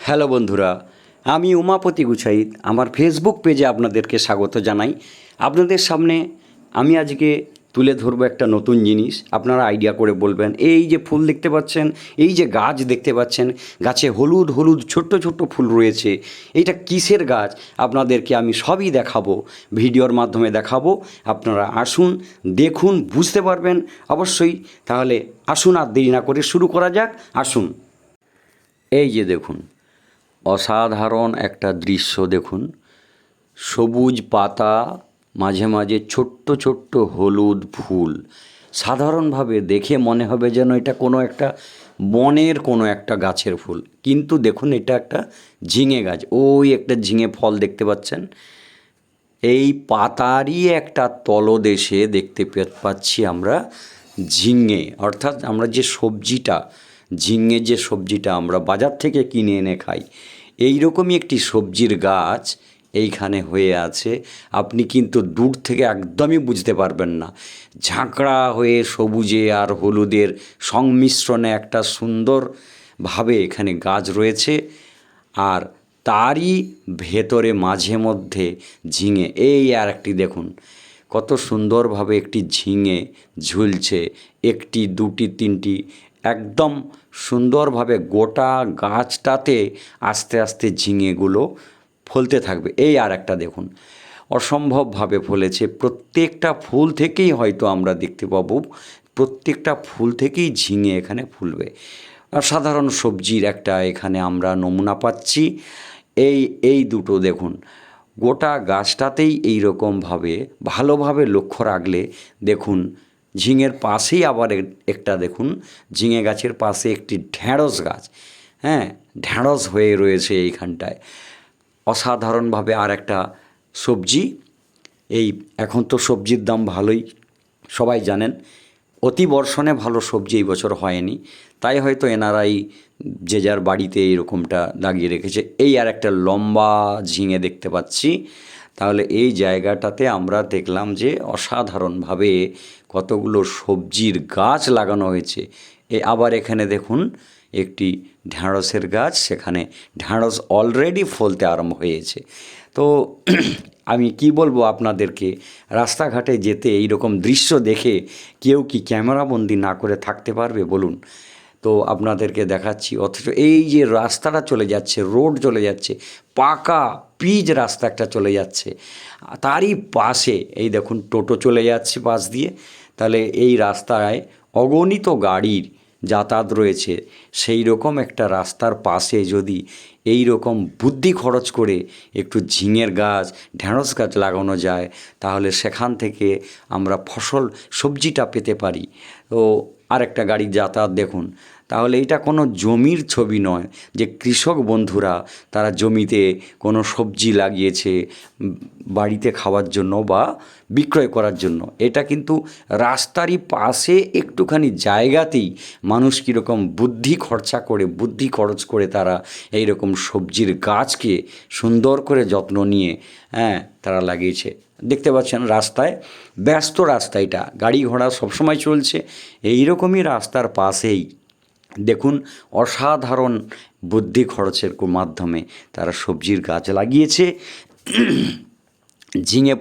Hello বন্ধুরা, আমি উমাপতি গুছাইত আমার ফেসবুক পেজে আপনাদেরকে স্বাগত জানাই। আপনাদের সামনে আমি আজকে তুলে ধরবো একটা নতুন জিনিস। আপনারা আইডিয়া করে বলবেন। এই যে ফুল দেখতে পাচ্ছেন, এই যে গাছ দেখতে পাচ্ছেন, গাছে হলুদ হলুদ ছোট্ট ছোট্ট ফুল রয়েছে, এইটা কিসের গাছ আপনাদেরকে আমি সবই দেখাবো, ভিডিওর মাধ্যমে দেখাবো। আপনারা আসুন, দেখুন, বুঝতে পারবেন অবশ্যই। তাহলে আসুন, আর দেরি না করে শুরু করা যাক। আসুন, এই যে দেখুন, অসাধারণ একটা দৃশ্য দেখুন। সবুজ পাতা, মাঝে মাঝে ছোট্ট ছোট্ট হলুদ ফুল। সাধারণভাবে দেখে মনে হবে যেন এটা কোনো একটা বনের কোনো একটা গাছের ফুল, কিন্তু দেখুন এটা একটা ঝিঙে গাছ। ওই একটা ঝিঙে ফল দেখতে পাচ্ছেন। এই পাতারই একটা তলদেশে দেখতে পাচ্ছি আমরা ঝিঙে, অর্থাৎ আমরা যে সবজিটা, ঝিঙে যে সবজিটা আমরা বাজার থেকে কিনে এনে খাই, এই রকমই একটি সবজির গাছ এইখানে হয়ে আছে। আপনি কিন্তু দূর থেকে একদমই বুঝতে পারবেন না। ঝাঁকড়া হয়ে সবুজে আর হলুদের সংমিশ্রণে একটা সুন্দরভাবে এখানে গাছ রয়েছে। আর তারই ভেতরে মাঝে মধ্যে ঝিঙে, এই আর একটি দেখুন কত সুন্দরভাবে একটি ঝিঙে ঝুলছে। একটি, দুটি, তিনটি, একদম সুন্দরভাবে গোটা গাছটাতে আস্তে আস্তে ঝিঙেগুলো ফলতে থাকবে। এই আর একটা দেখুন, অসম্ভবভাবে ফলেছে। প্রত্যেকটা ফুল থেকেই হয়তো আমরা দেখতে পাবো, প্রত্যেকটা ফুল থেকেই ঝিঙে এখানে ফুলবে। সাধারণ সবজির একটা এখানে আমরা নমুনা পাচ্ছি। এই দুটো দেখুন, গোটা গাছটাতেই এই রকমভাবে ভালোভাবে লক্ষ্য রাখলে দেখুন, ঝিঙের পাশেই আবার একটা দেখুন, ঝিঙে গাছের পাশে একটি ঢ্যাঁড়স গাছ। হ্যাঁ, ঢ্যাঁড়স হয়ে রয়েছে এইখানটায়। অসাধারণভাবে আর একটা সবজি। এই এখন তো সবজির দাম ভালোই, সবাই জানেন। অতিবর্ষণে ভালো সবজি এই বছর হয়নি, তাই হয়তো এনারাই যে যার বাড়িতে এইরকমটা লাগিয়ে রেখেছে। এই আর একটা লম্বা ঝিঙে দেখতে পাচ্ছি। তাহলে এই জায়গাটাতে আমরা দেখলাম যে অসাধারণভাবে কতগুলো সবজির গাছ লাগানো হয়েছে। আবার এখানে দেখুন একটি ঢ্যাঁড়সের গাছ, সেখানে ঢ্যাঁড়স অলরেডি ফলতে আরম্ভ হয়েছে। তো আমি কি বলবো আপনাদেরকে, রাস্তাঘাটে যেতে এই রকম দৃশ্য দেখে কেউ কি ক্যামেরাবন্দি না করে থাকতে পারবে বলুন? তো আপনাদেরকে দেখাচ্ছি। অথচ এই যে রাস্তাটা চলে যাচ্ছে, রোড চলে যাচ্ছে, পাকা পিচ রাস্তা একটা চলে যাচ্ছে, তারই পাশে এই দেখুন টোটো চলে যাচ্ছে পাশ দিয়ে। তাহলে এই রাস্তায় অগণিত গাড়ির যাতায়াত রয়েছে। সেই রকম একটা রাস্তার পাশে যদি এই রকম বুদ্ধি খরচ করে একটু ঝিঙের গাছ, ঢ্যাঁড়স গাছ লাগানো যায়, তাহলে সেখান থেকে আমরা ফসল, সবজিটা পেতে পারি। তো আরেকটা গাড়ির যাতায়াত দেখুন। তাহলে এটা কোনো জমির ছবি নয় যে কৃষক বন্ধুরা তারা জমিতে কোনো সবজি লাগিয়েছে বাড়িতে খাওয়ার জন্য বা বিক্রয় করার জন্য। এটা কিন্তু রাস্তারই পাশে একটুখানি জায়গাতেই মানুষ কীরকম বুদ্ধি খরচ করে তারা এই রকম সবজির গাছকে সুন্দর করে যত্ন নিয়ে তারা লাগিয়েছে। দেখতে পাচ্ছেন রাস্তায়, ব্যস্ত রাস্তা, এটা গাড়ি ঘোড়া সবসময় চলছে। এই রকমই রাস্তার পাশেই দেখুন অসাধারণ বুদ্ধি খরচের মাধ্যমে তারা সবজির গাছ লাগিয়েছে। ঝিঙে